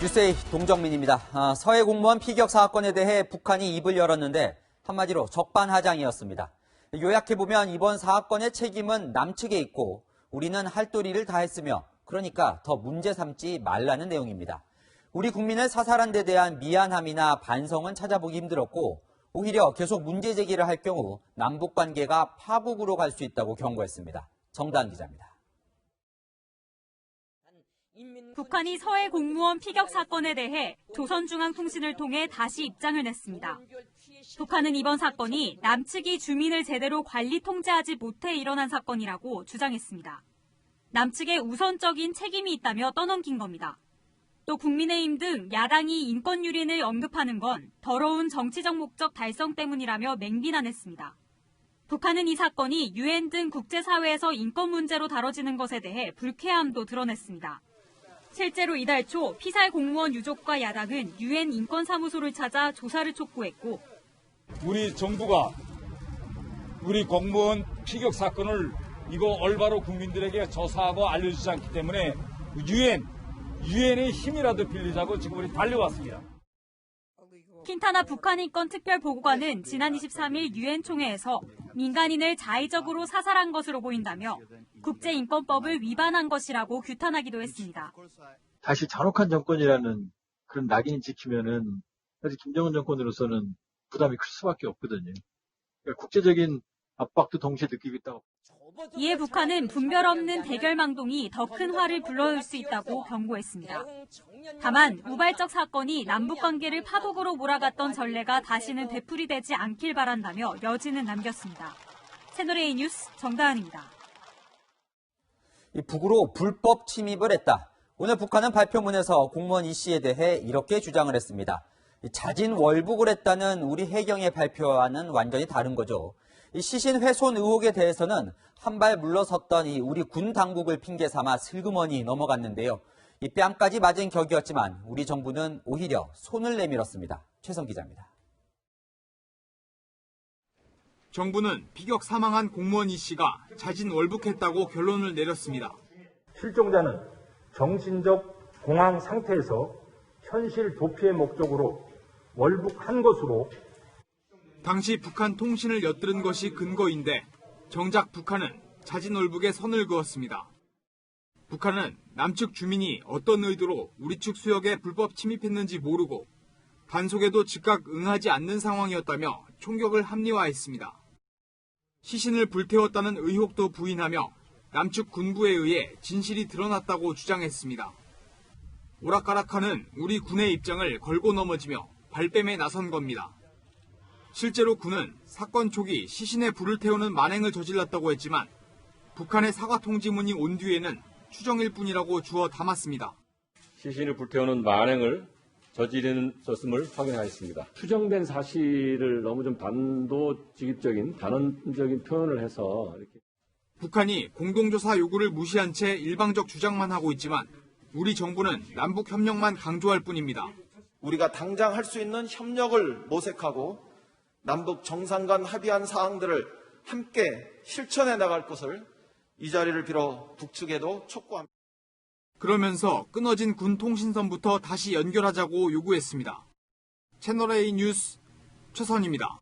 뉴스의 동정민입니다. 서해 공무원 피격 사건에 대해 북한이 입을 열었는데 한마디로 적반하장이었습니다. 요약해보면 이번 사건의 책임은 남측에 있고 우리는 할 도리를 다했으며 그러니까 더 문제 삼지 말라는 내용입니다. 우리 국민을 사살한 데 대한 미안함이나 반성은 찾아보기 힘들었고 오히려 계속 문제 제기를 할 경우 남북관계가 파국으로 갈 수 있다고 경고했습니다. 정다은 기자입니다. 북한이 서해 공무원 피격 사건에 대해 조선중앙통신을 통해 다시 입장을 냈습니다. 북한은 이번 사건이 남측이 주민을 제대로 관리 통제하지 못해 일어난 사건이라고 주장했습니다. 남측에 우선적인 책임이 있다며 떠넘긴 겁니다. 또 국민의힘 등 야당이 인권 유린을 언급하는 건 더러운 정치적 목적 달성 때문이라며 맹비난했습니다. 북한은 이 사건이 유엔 등 국제사회에서 인권 문제로 다뤄지는 것에 대해 불쾌함도 드러냈습니다. 실제로 이달 초 피살 공무원 유족과 야당은 유엔 인권사무소를 찾아 조사를 촉구했고 우리 정부가 우리 공무원 피격 사건을 이거 올바로 국민들에게 조사하고 알려주지 않기 때문에 유엔의 힘이라도 빌리자고 지금 우리 달려왔습니다. 킨타나 북한 인권 특별보고관은 지난 23일 유엔 총회에서 민간인을 자의적으로 사살한 것으로 보인다며 국제인권법을 위반한 것이라고 규탄하기도 했습니다. 다시 잔혹한 정권이라는 그런 낙인이 찍히면은 사실 김정은 정권으로서는 부담이 클 수밖에 없거든요. 그러니까 국제적인 압박도 동시에 느끼고 있다고. 이에 북한은 분별 없는 대결망동이 더 큰 화를 불러올 수 있다고 경고했습니다. 다만 우발적 사건이 남북관계를 파국으로 몰아갔던 전례가 다시는 되풀이되지 않길 바란다며 여지는 남겼습니다. 채널A 뉴스 정다은입니다. 북으로 불법 침입을 했다. 오늘 북한은 발표문에서 공무원 이 씨에 대해 이렇게 주장을 했습니다. 자진 월북을 했다는 우리 해경의 발표와는 완전히 다른 거죠. 이 시신 훼손 의혹에 대해서는 한 발 물러섰던 우리 군 당국을 핑계 삼아 슬그머니 넘어갔는데요. 이 뺨까지 맞은 격이었지만 우리 정부는 오히려 손을 내밀었습니다. 최성 기자입니다. 정부는 피격 사망한 공무원 이 씨가 자진 월북했다고 결론을 내렸습니다. 실종자는 정신적 공황 상태에서 현실 도피의 목적으로 월북한 것으로 당시 북한 통신을 엿들은 것이 근거인데 정작 북한은 자진 월북에 선을 그었습니다. 북한은 남측 주민이 어떤 의도로 우리 측 수역에 불법 침입했는지 모르고 단속에도 즉각 응하지 않는 상황이었다며 총격을 합리화했습니다. 시신을 불태웠다는 의혹도 부인하며 남측 군부에 의해 진실이 드러났다고 주장했습니다. 오락가락하는 우리 군의 입장을 걸고 넘어지며 발뺌에 나선 겁니다. 실제로 군은 사건 초기 시신에 불을 태우는 만행을 저질렀다고 했지만 북한의 사과 통지문이 온 뒤에는 추정일 뿐이라고 주워 담았습니다. 시신을 불태우는 만행을 저지르었음을 확인하였습니다. 추정된 사실을 너무 좀 단도직입적인 단언적인 표현을 해서 이렇게. 북한이 공동조사 요구를 무시한 채 일방적 주장만 하고 있지만 우리 정부는 남북 협력만 강조할 뿐입니다. 우리가 당장 할 수 있는 협력을 모색하고 남북 정상 간 합의한 사항들을 함께 실천해 나갈 것을 이 자리를 빌어 북측에도 촉구합니다. 그러면서 끊어진 군 통신선부터 다시 연결하자고 요구했습니다. 채널A 뉴스 최선입니다.